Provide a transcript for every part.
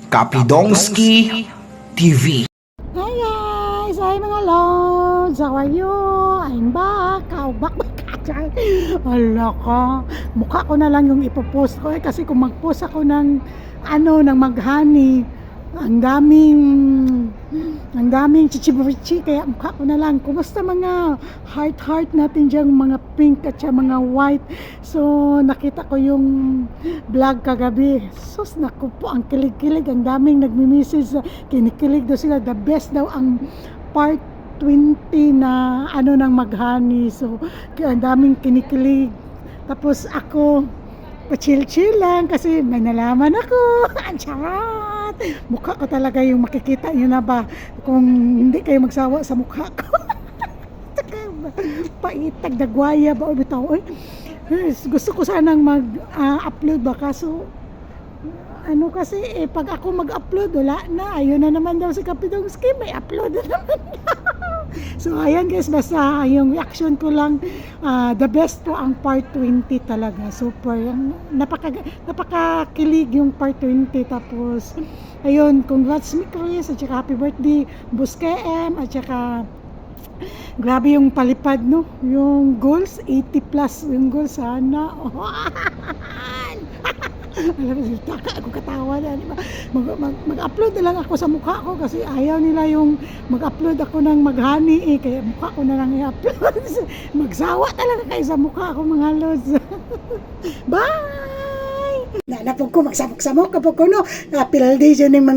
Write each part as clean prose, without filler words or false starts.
Kapidongski TV. Hi guys! Hi mga lods! How are you? I'm back! Back! Hala ka! Mukha ko na lang yung ipopost ko kasi kung magpost ako ng ng maghani, ang daming chichiburichi, kaya mukha ko na lang. Kumusta mga heart natin dyan, mga pink at mga white? So nakita ko yung vlog kagabi. Sus, naku po, ang kilig-kilig, ang daming nagmi-message, kinikilig daw sila, the best daw ang part 20 na ng maghani. So ang daming kinikilig. Tapos ako pa-chill-chill lang kasi may nalaman ako. Ang charot! Mukha ko talaga yung makikita nyo na ba kung hindi kayo magsawa sa mukha ko. Paitag na guwaya ba o bitaw. Gusto ko sanang mag-upload ba, kaso kasi pag ako mag-upload wala na, ayun na naman daw si Kapidongski, may upload na naman. So ayan guys, basta yung reaction ko lang, the best po ang part 20 talaga, super, napakakilig yung part 20. Tapos ayun, congrats mi Chris, at saka happy birthday Boss KM, at saka grabe yung palipad, no, yung goals 80 plus yung goals, sana. Alam mo, ako katawa na, diba? Mag-upload na lang ako sa mukha ko kasi ayaw nila yung mag-upload ako ng maghani kaya mukha ko na lang i-upload. Magsawa talaga kayo sa mukha ko, mga lods. Bye! Nalapog ko, magsamok-samok kapag ko, no? Napildi dyan yung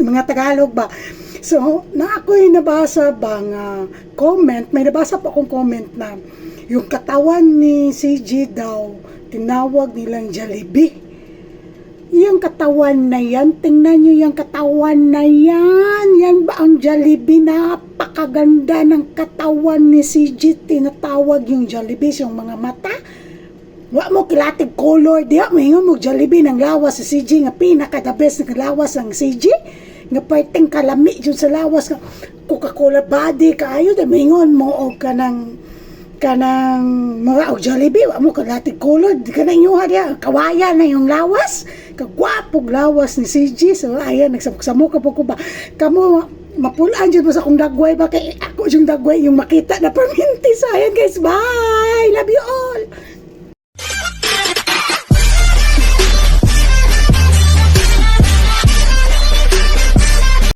mga Tagalog ba? So, na ako'y nabasa bang comment, may nabasa po akong comment na yung katawan ni CG daw, tinawag nilang Jollibee. Yung katawan na yan, tingnan nyo yung katawan na yan. Yan ba ang Jollibee? Napakaganda ng katawan ni CG. Tinatawag yung Jollibee, yung mga mata. Wa mo kilatig color. Di mo hingon mo Jollibee ng lawas sa CG. Nga pinaka-the best ng lawas ng CG. Nga parteng kalami yun sa lawas. Coca-Cola body kaayo. Di mo hingon mo o ka ng mga Jollibee, wa mo kalatig color, di ka na inyuha diya, kawaya na yung lawas, kagwapog lawas ni CG. So ayan, nagsamo ka po ko ba, kamo mapulaan dyan mo sa akong dagway ba, kay ako yung dagway yung makita na perminti. So ayan guys, bye, love you all.